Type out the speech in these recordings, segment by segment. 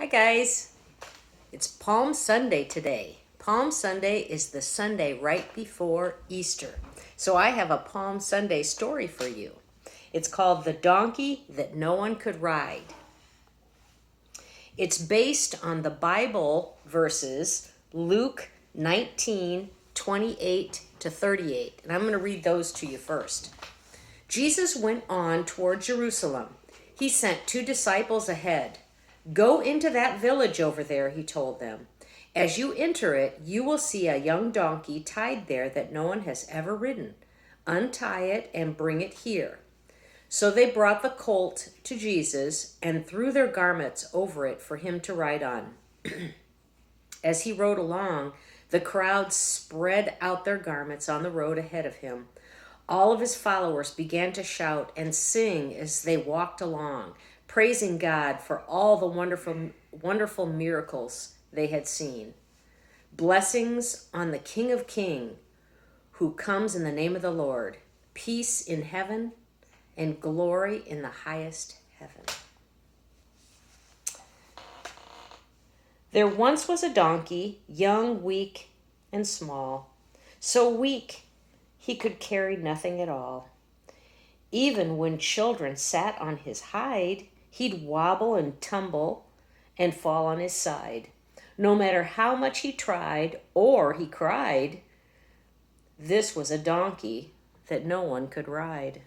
Guys. It's Palm Sunday today. Palm Sunday is the Sunday right before Easter. So I have a Palm Sunday story for you. It's called The Donkey That No One Could Ride. It's based on the Bible verses Luke 19:28 to 38. And I'm going to read those to you first. Jesus went on toward Jerusalem. He sent 2 disciples ahead. Go into that village over there, he told them. As you enter it, you will see a young donkey tied there that no one has ever ridden. Untie it and bring it here. So they brought the colt to Jesus and threw their garments over it for him to ride on. As he rode along, the crowd spread out their garments on the road ahead of him. All of his followers began to shout and sing as they walked along, praising God for all the wonderful miracles they had seen. Blessings on the King of Kings, who comes in the name of the Lord. Peace in heaven and glory in the highest heaven. There once was a donkey, young, weak, and small. So weak, he could carry nothing at all. Even when children sat on his hide, he'd wobble and tumble and fall on his side. No matter how much he tried or he cried, this was a donkey that no one could ride.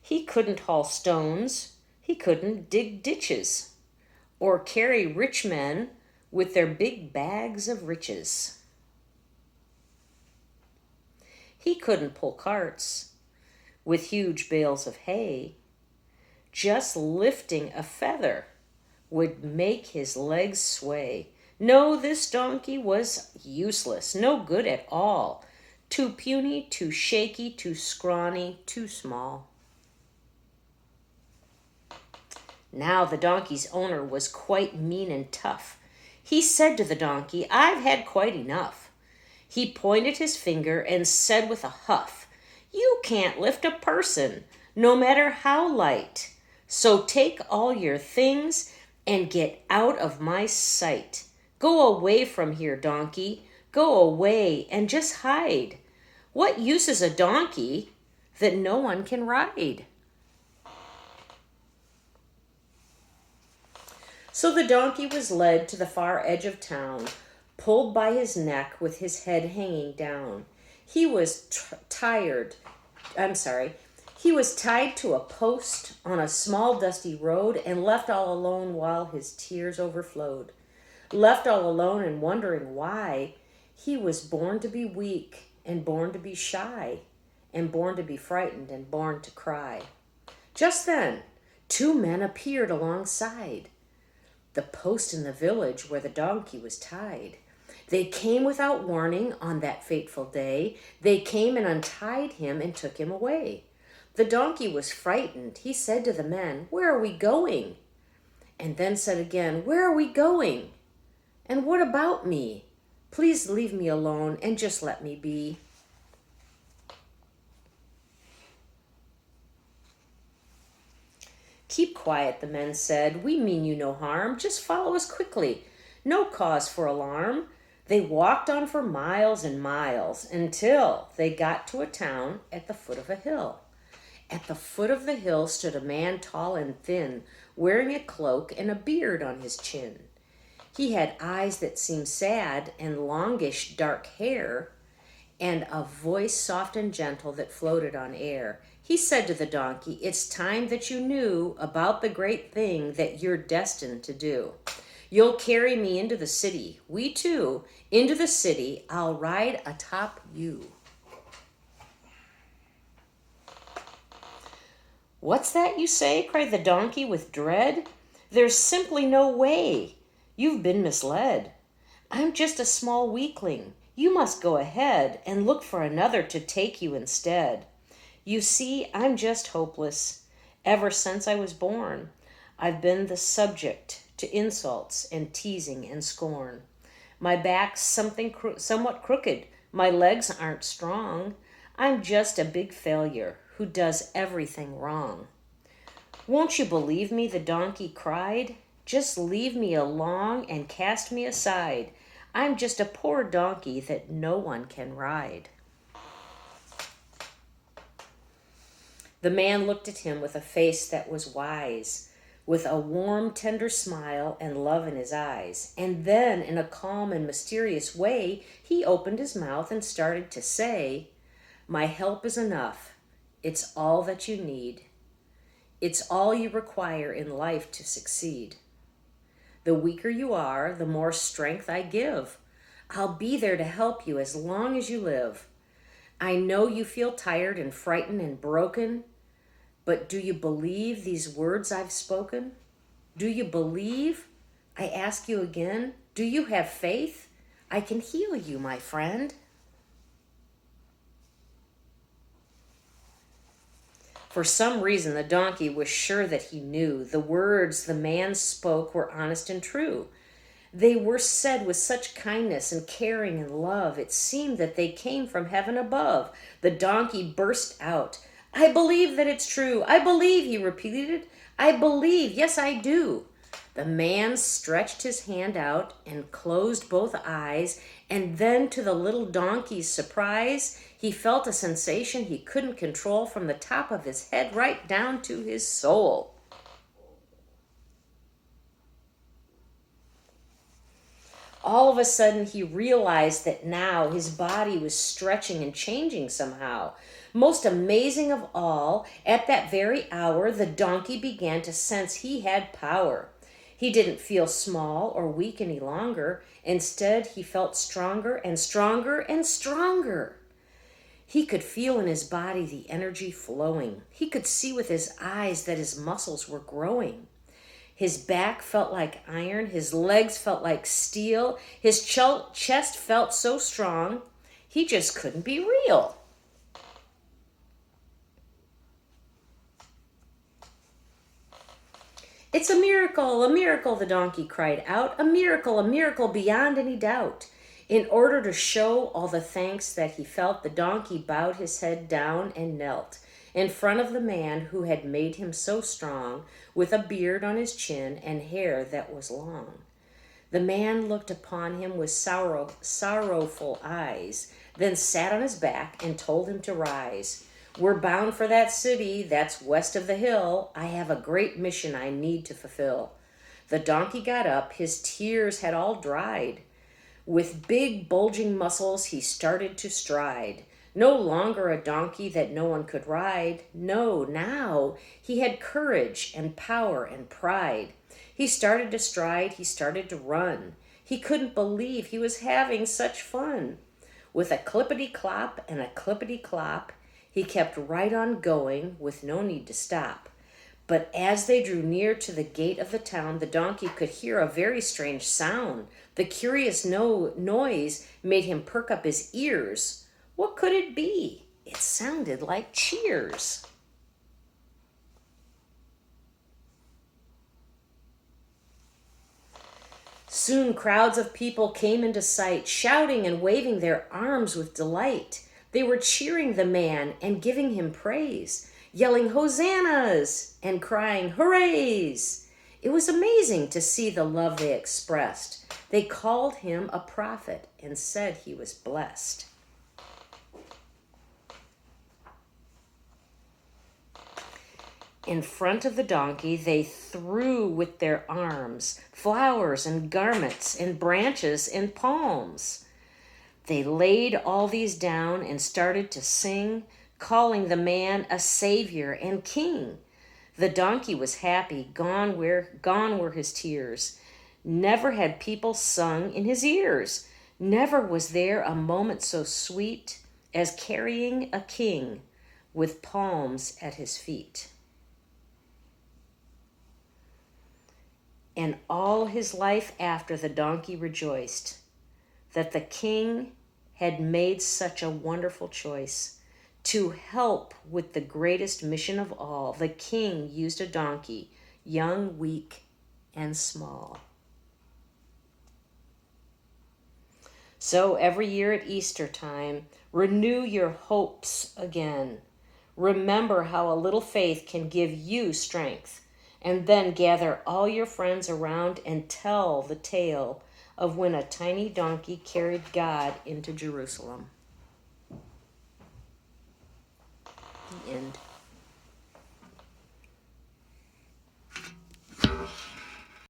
He couldn't haul stones, he couldn't dig ditches, or carry rich men with their big bags of riches. He couldn't pull carts with huge bales of hay. Just lifting a feather would make his legs sway. No, this donkey was useless, no good at all. Too puny, too shaky, too scrawny, too small. Now the donkey's owner was quite mean and tough. He said to the donkey, "I've had quite enough." He pointed his finger and said with a huff, "You can't lift a person, no matter how light. So take all your things and get out of my sight. Go away from here, donkey. Go away and just hide. What use is a donkey that no one can ride?" So the donkey was led to the far edge of town, pulled by his neck with his head hanging down. He was tied to a post on a small dusty road and left all alone while his tears overflowed. Left all alone and wondering why, he was born to be weak and born to be shy and born to be frightened and born to cry. Just then, 2 men appeared alongside the post in the village where the donkey was tied. They came without warning on that fateful day. They came and untied him and took him away. The donkey was frightened. He said to the men, "Where are we going?" And then said again, "Where are we going? And what about me? Please leave me alone and just let me be." "Keep quiet," the men said. "We mean you no harm. Just follow us quickly. No cause for alarm." They walked on for miles and miles until they got to a town at the foot of a hill. At the foot of the hill stood a man tall and thin, wearing a cloak and a beard on his chin. He had eyes that seemed sad and longish dark hair, and a voice soft and gentle that floated on air. He said to the donkey, "It's time that you knew about the great thing that you're destined to do. You'll carry me into the city. We two, into the city. I'll ride atop you." "What's that you say?" cried the donkey with dread. "There's simply no way. You've been misled. I'm just a small weakling. You must go ahead and look for another to take you instead. You see, I'm just hopeless. Ever since I was born, I've been the subject to insults and teasing and scorn. My back's somewhat crooked. My legs aren't strong. I'm just a big failure who does everything wrong. "Won't you believe me?" the donkey cried. "Just leave me along and cast me aside. I'm just a poor donkey that no one can ride." The man looked at him with a face that was wise, with a warm, tender smile and love in his eyes. And then, in a calm and mysterious way, he opened his mouth and started to say, "My help is enough. It's all that you need. It's all you require in life to succeed. The weaker you are, the more strength I give. I'll be there to help you as long as you live. I know you feel tired and frightened and broken, but do you believe these words I've spoken? Do you believe? I ask you again, do you have faith? I can heal you, my friend." For some reason, the donkey was sure that he knew. The words the man spoke were honest and true. They were said with such kindness and caring and love. It seemed that they came from heaven above. The donkey burst out. "I believe that it's true. I believe," he repeated. "I believe. Yes, I do." The man stretched his hand out and closed both eyes, and then, to the little donkey's surprise, he felt a sensation he couldn't control from the top of his head right down to his soul. All of a sudden, he realized that now his body was stretching and changing somehow. Most amazing of all, at that very hour, the donkey began to sense he had power. He didn't feel small or weak any longer. Instead, he felt stronger and stronger and stronger. He could feel in his body the energy flowing. He could see with his eyes that his muscles were growing. His back felt like iron. His legs felt like steel. His chest felt so strong, he just couldn't be real. "It's a miracle," the donkey cried out. A miracle beyond any doubt." In order to show all the thanks that he felt, the donkey bowed his head down and knelt in front of the man who had made him so strong, with a beard on his chin and hair that was long. The man looked upon him with sorrowful eyes, then sat on his back and told him to rise. "We're bound for that city that's west of the hill. I have a great mission I need to fulfill." The donkey got up. His tears had all dried. With big bulging muscles, he started to stride. No longer a donkey that no one could ride. No, now he had courage and power and pride. He started to stride. He started to run. He couldn't believe he was having such fun. With a clippity-clop and a clippity-clop, he kept right on going with no need to stop. But as they drew near to the gate of the town, the donkey could hear a very strange sound. The curious noise made him perk up his ears. What could it be? It sounded like cheers. Soon crowds of people came into sight, shouting and waving their arms with delight. They were cheering the man and giving him praise, yelling hosannas and crying hoorays. It was amazing to see the love they expressed. They called him a prophet and said he was blessed. In front of the donkey, they threw with their arms flowers and garments and branches and palms. They laid all these down and started to sing, calling the man a savior and king. The donkey was happy. Gone were his tears. Never had people sung in his ears. Never was there a moment so sweet as carrying a king with palms at his feet. And all his life after, the donkey rejoiced that the king had made such a wonderful choice. To help with the greatest mission of all, the king used a donkey, young, weak, and small. So every year at Easter time, renew your hopes again. Remember how a little faith can give you strength. And then gather all your friends around and tell the tale of when a tiny donkey carried God into Jerusalem. The end.